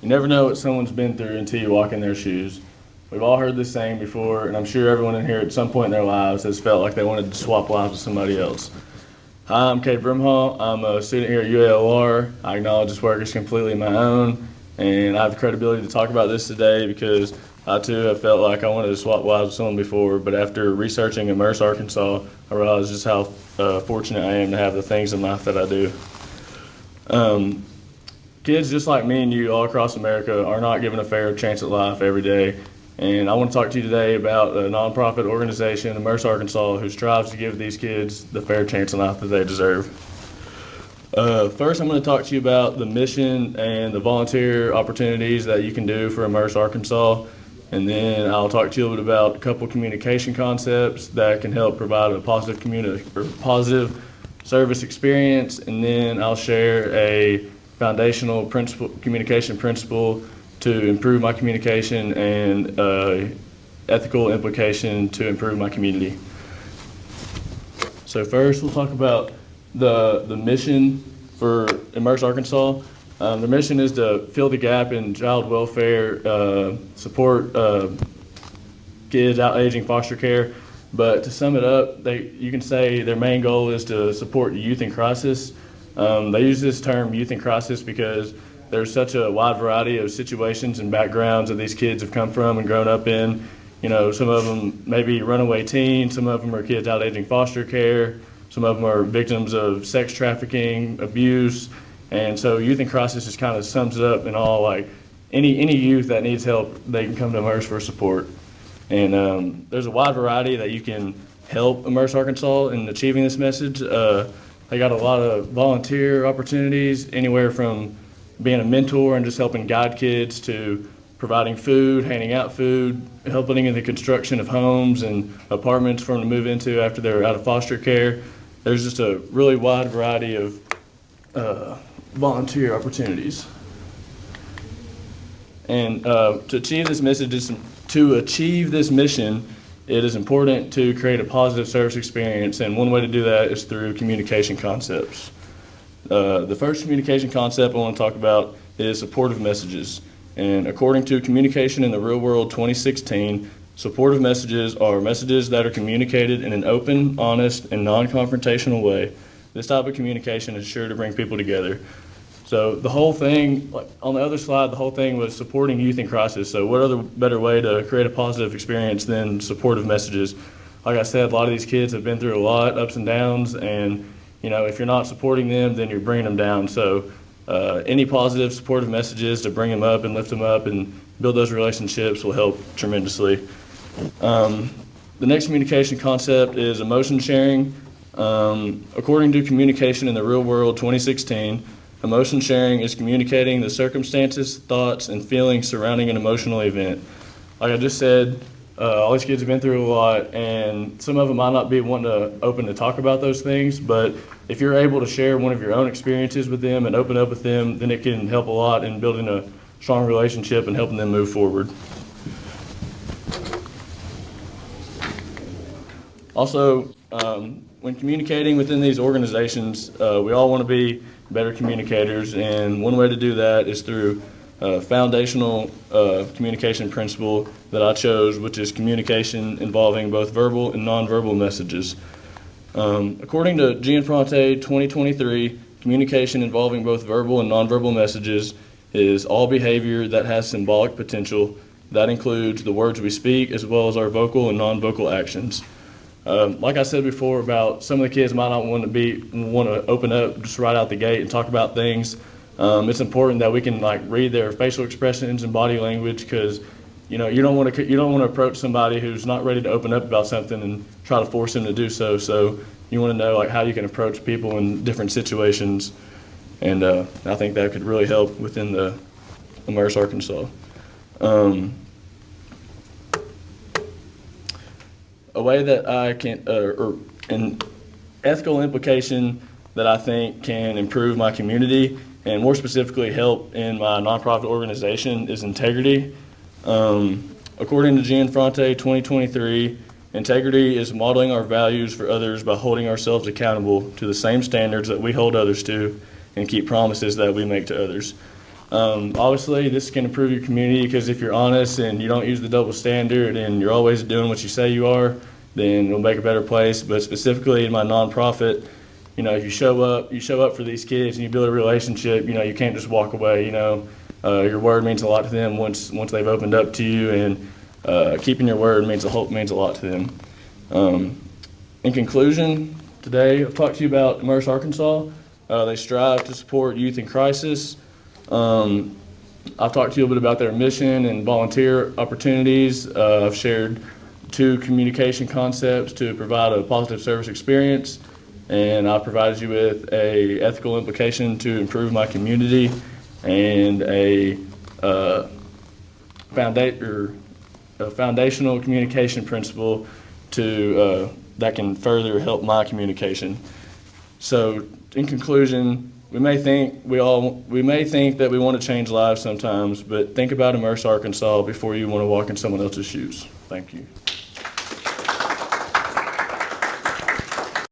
You never know what someone's been through until you walk in their shoes. We've all heard this saying before, and I'm sure everyone in here at some point in their lives has felt like they wanted to swap lives with somebody else. Hi, I'm Cade Brimhall. I'm a student here at UALR. I acknowledge this work is completely my own, and I have the credibility to talk about this today because I too have felt like I wanted to swap lives with someone before, but after researching Immerse Arkansas, I realized just how fortunate I am to have the things in life that I do. Kids just like me and you all across America are not given a fair chance at life every day. And I want to talk to you today about a nonprofit organization, Immerse Arkansas, who strives to give these kids the fair chance in life that they deserve. First, I'm going to talk to you about the mission and the volunteer opportunities that you can do for Immerse Arkansas. And then I'll talk to you a little bit about a couple communication concepts that can help provide a positive positive service experience. And then I'll share a foundational communication principle to improve my communication and ethical implication to improve my community. So first, we'll talk about the mission for Immerse Arkansas. The mission is to fill the gap in child welfare, support kids out aging foster care. But to sum it up, you can say their main goal is to support youth in crisis. They use this term youth in crisis because there's such a wide variety of situations and backgrounds that these kids have come from and grown up in. You know, some of them may be runaway teens, some of them are kids out aging foster care, some of them are victims of sex trafficking, abuse, and so youth in crisis just kind of sums it up in all, like any youth that needs help, they can come to Immerse for support. And there's a wide variety that you can help Immerse Arkansas in achieving this message. They got a lot of volunteer opportunities, anywhere from being a mentor and just helping guide kids to providing food, handing out food, helping in the construction of homes and apartments for them to move into after they're out of foster care. There's just a really wide variety of volunteer opportunities. And to achieve this mission, it is important to create a positive service experience, and one way to do that is through communication concepts. The first communication concept I want to talk about is supportive messages. And according to Communication in the Real World 2016, supportive messages are messages that are communicated in an open, honest, and non-confrontational way. This type of communication is sure to bring people together. So the whole thing, like on the other slide, the whole thing was supporting youth in crisis. So what other better way to create a positive experience than supportive messages? Like I said, a lot of these kids have been through a lot, ups and downs, and you know, if you're not supporting them, then you're bringing them down. So any positive, supportive messages to bring them up and lift them up and build those relationships will help tremendously. The next communication concept is emotion sharing. According to Communication in the Real World 2016, emotion sharing is communicating the circumstances, thoughts, and feelings surrounding an emotional event. Like I just said, all these kids have been through a lot, and some of them might not be wanting to open to talk about those things, but if you're able to share one of your own experiences with them and open up with them, then it can help a lot in building a strong relationship and helping them move forward. Also, when communicating within these organizations, we all want to be better communicators, and one way to do that is through a foundational communication principle that I chose, which is communication involving both verbal and nonverbal messages. According to Gianfronte 2023, communication involving both verbal and nonverbal messages is all behavior that has symbolic potential. That includes the words we speak as well as our vocal and non-vocal actions. Like I said before about some of the kids might not want to open up just right out the gate and talk about things. It's important that we can read their facial expressions and body language, because you don't want to approach somebody who's not ready to open up about something and try to force them to do so. So you want to know how you can approach people in different situations, and I think that could really help within the Immerse Arkansas. A way that I can, or an ethical implication that I think can improve my community and more specifically help in my nonprofit organization is integrity. According to Gianfronte 2023, integrity is modeling our values for others by holding ourselves accountable to the same standards that we hold others to and keep promises that we make to others. Obviously, this can improve your community because if you're honest and you don't use the double standard and you're always doing what you say you are, then it'll make a better place. But specifically in my nonprofit, if you show up for these kids and you build a relationship, you can't just walk away. Your word means a lot to them once they've opened up to you, and keeping your word means a lot to them. In conclusion, today I've talked to you about Immerse Arkansas. They strive to support youth in crisis. I've talked to you a bit about their mission and volunteer opportunities. I've shared 2 communication concepts to provide a positive service experience, and I've provided you with a ethical implication to improve my community and a foundational communication principle that can further help my communication. So, in conclusion, we may think that we want to change lives sometimes, but think about Immerse Arkansas before you want to walk in someone else's shoes. Thank you.